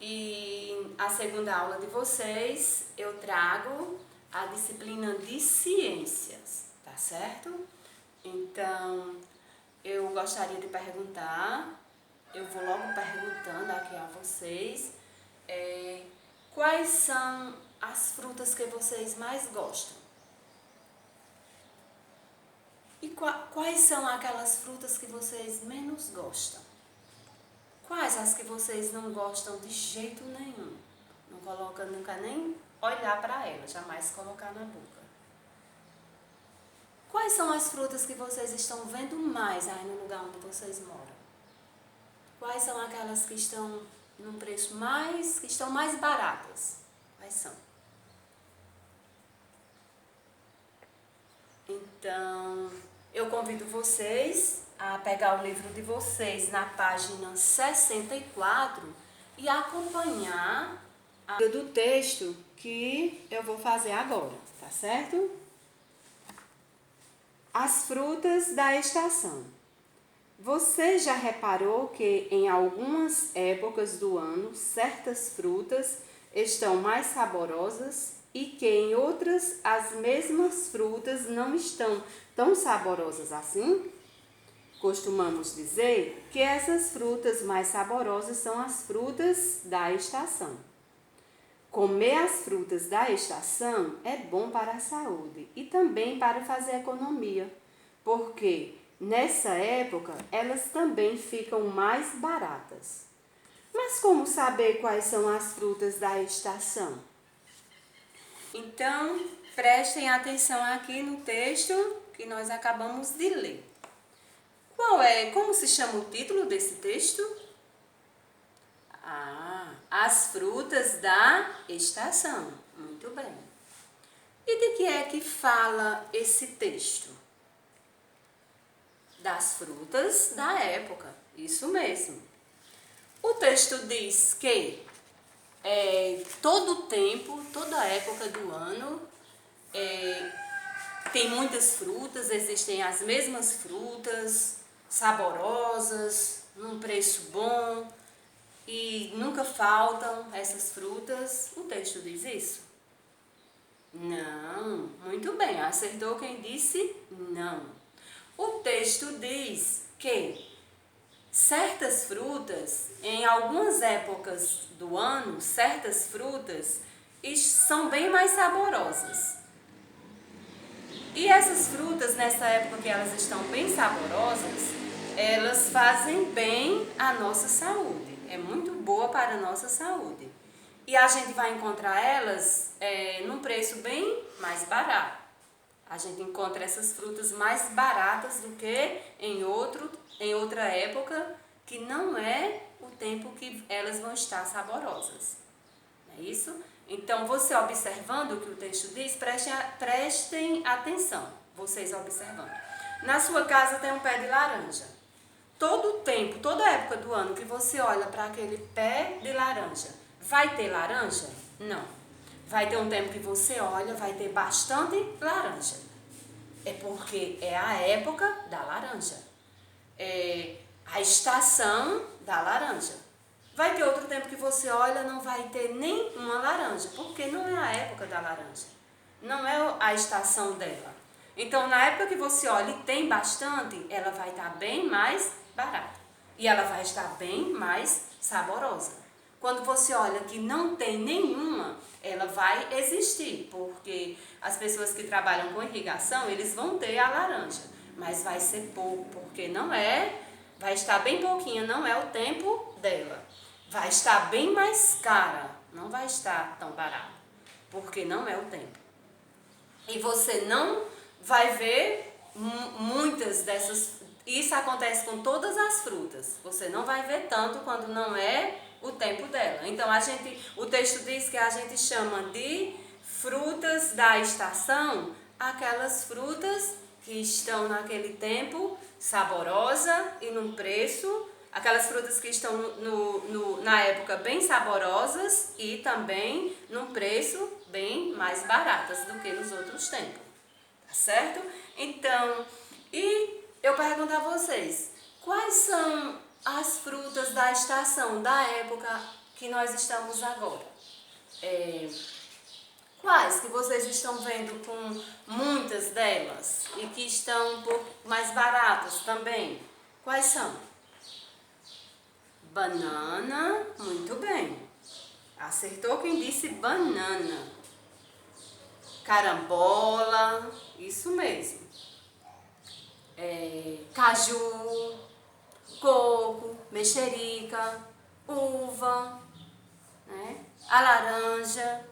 E a segunda aula de vocês eu trago a disciplina de ciências, tá certo? Então, eu gostaria de perguntar, eu vou logo perguntando aqui a vocês, quais são as frutas que vocês mais gostam? E quais são aquelas frutas que vocês menos gostam? Quais as que vocês não gostam de jeito nenhum? Não coloca nunca nem olhar para ela, jamais colocar na boca. Quais são as frutas que vocês estão vendo mais aí no lugar onde vocês moram? Quais são aquelas que estão num preço que estão mais baratas? Quais são? Então, eu convido vocês a pegar o livro de vocês na página 64 e acompanhar a do texto que eu vou fazer agora, tá certo? As frutas da estação. Você já reparou que em algumas épocas do ano certas frutas estão mais saborosas e que em outras as mesmas frutas não estão tão saborosas assim? Costumamos dizer que essas frutas mais saborosas são as frutas da estação. Comer as frutas da estação é bom para a saúde e também para fazer economia, porque nessa época elas também ficam mais baratas. Mas como saber quais são as frutas da estação? Então, prestem atenção aqui no texto que nós acabamos de ler. Como se chama o título desse texto? As frutas da estação. Muito bem. E de que é que fala esse texto? Das frutas da época. Isso mesmo. O texto diz que todo tempo, toda época do ano, tem muitas frutas, existem as mesmas frutas, saborosas, num preço bom e nunca faltam essas frutas. O texto diz isso? Não, muito bem, acertou quem disse não. O texto diz que certas frutas, em algumas épocas do ano, certas frutas são bem mais saborosas. E essas frutas, nessa época que elas estão bem saborosas, elas fazem bem à nossa saúde. É muito boa para a nossa saúde. E a gente vai encontrar elas num preço bem mais barato. A gente encontra essas frutas mais baratas do que em outra época, que não é o tempo que elas vão estar saborosas. Não é isso? Então, você observando o que o texto diz, prestem atenção, vocês observando. Na sua casa tem um pé de laranja. Todo tempo, toda época do ano que você olha para aquele pé de laranja, vai ter laranja? Não. Vai ter um tempo que você olha, vai ter bastante laranja. É porque é a época da laranja. É a estação da laranja. Vai ter outro tempo que você olha, não vai ter nem uma laranja, porque não é a época da laranja. Não é a estação dela. Então, na época que você olha e tem bastante, ela vai estar bem mais barata. E ela vai estar bem mais saborosa. Quando você olha que não tem nenhuma, ela vai existir, porque as pessoas que trabalham com irrigação, eles vão ter a laranja, mas vai ser pouco, porque vai estar bem pouquinho, não é o tempo dela. Vai estar bem mais cara, não vai estar tão barata, porque não é o tempo. E você não vai ver muitas dessas. Isso acontece com todas as frutas. Você não vai ver tanto quando não é o tempo dela. Então, o texto diz que a gente chama de frutas da estação aquelas frutas que estão naquele tempo saborosa e num preço. Aquelas frutas que estão na época bem saborosas e também num preço bem mais baratas do que nos outros tempos. Tá certo? Então, e eu pergunto a vocês, quais são as frutas da estação, da época que nós estamos agora? Quais que vocês estão vendo com muitas delas e que estão um pouco mais baratas também? Quais são? Banana, muito bem. Acertou quem disse banana. Carambola, isso mesmo. Caju, coco, mexerica, uva, né? A laranja.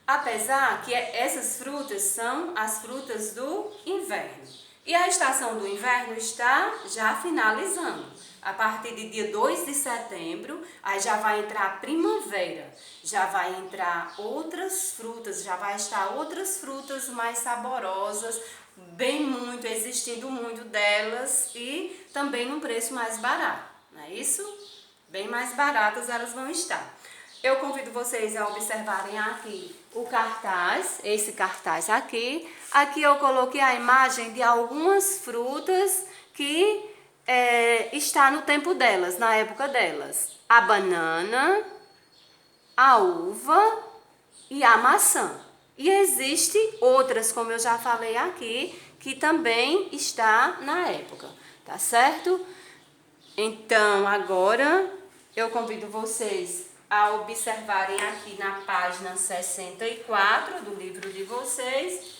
Apesar que essas frutas são as frutas do inverno. E a estação do inverno está já finalizando. A partir de dia 2 de setembro, aí já vai entrar a primavera. Já vai entrar outras frutas, já vai estar outras frutas mais saborosas, existindo muito delas e também num preço mais barato. Não é isso? Bem mais baratas elas vão estar. Eu convido vocês a observarem aqui o cartaz, esse cartaz aqui. Aqui eu coloquei a imagem de algumas frutas que está no tempo delas, na época delas. A banana, a uva e a maçã. E existem outras, como eu já falei aqui, que também está na época, tá certo? Então, agora eu convido vocês a observarem aqui na página 64 do livro de vocês,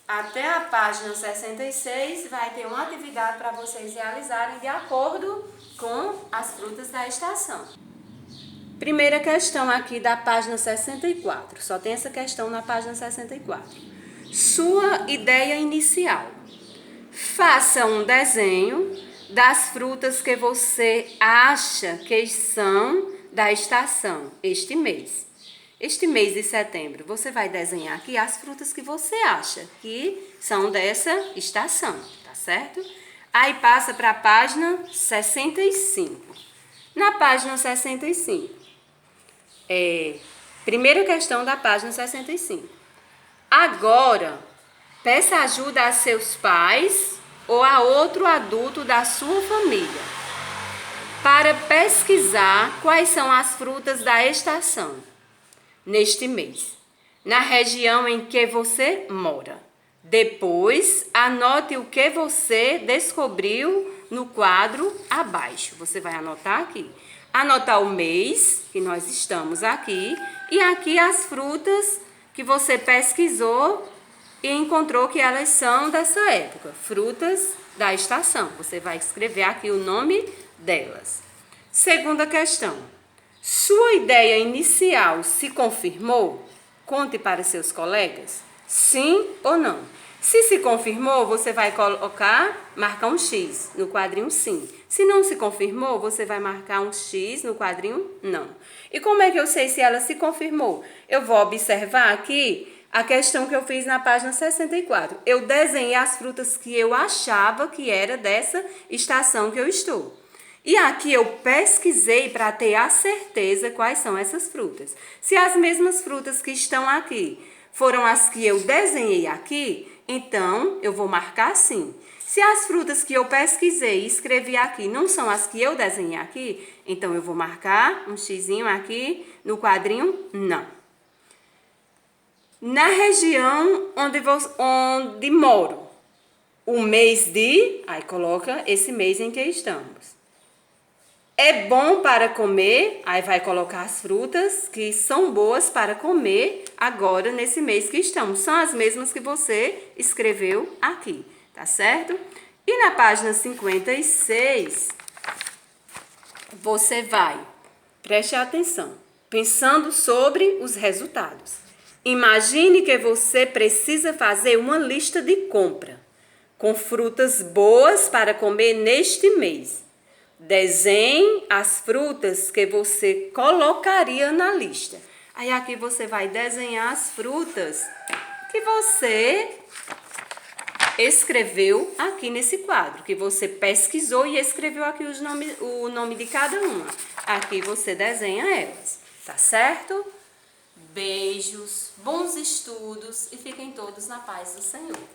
até a página 66 vai ter uma atividade para vocês realizarem de acordo com as frutas da estação. Primeira questão aqui da página 64, só tem essa questão na página 64. Sua ideia inicial. Faça um desenho das frutas que você acha que são da estação este mês. Este mês de setembro, você vai desenhar aqui as frutas que você acha que são dessa estação, tá certo? Aí passa para a página 65. Na página 65, primeira questão da página 65. Agora, peça ajuda a seus pais ou a outro adulto da sua família para pesquisar quais são as frutas da estação neste mês, na região em que você mora. Depois, anote o que você descobriu no quadro abaixo. Você vai anotar aqui. Anotar o mês que nós estamos aqui e aqui as frutas que você pesquisou e encontrou que elas são dessa época. Frutas da estação. Você vai escrever aqui o nome delas. Segunda questão. Sua ideia inicial se confirmou? Conte para seus colegas. Sim ou não? Se confirmou, você vai marcar um X no quadrinho sim. Se não se confirmou, você vai marcar um X no quadrinho não. E como é que eu sei se ela se confirmou? Eu vou observar aqui a questão que eu fiz na página 64. Eu desenhei as frutas que eu achava que era dessa estação que eu estou. E aqui eu pesquisei para ter a certeza quais são essas frutas. Se as mesmas frutas que estão aqui foram as que eu desenhei aqui, então eu vou marcar sim. Se as frutas que eu pesquisei e escrevi aqui não são as que eu desenhei aqui, então eu vou marcar um xizinho aqui no quadrinho não. Na região onde moro, o mês de... Aí coloca esse mês em que estamos. É bom para comer, aí vai colocar as frutas que são boas para comer agora nesse mês que estamos. São as mesmas que você escreveu aqui, tá certo? E na página 56, você vai, preste atenção, pensando sobre os resultados. Imagine que você precisa fazer uma lista de compra com frutas boas para comer neste mês. Desenhe as frutas que você colocaria na lista. Aí aqui você vai desenhar as frutas que você escreveu aqui nesse quadro, que você pesquisou e escreveu aqui o nome de cada uma. Aqui você desenha elas, tá certo? Beijos, bons estudos e fiquem todos na paz do Senhor.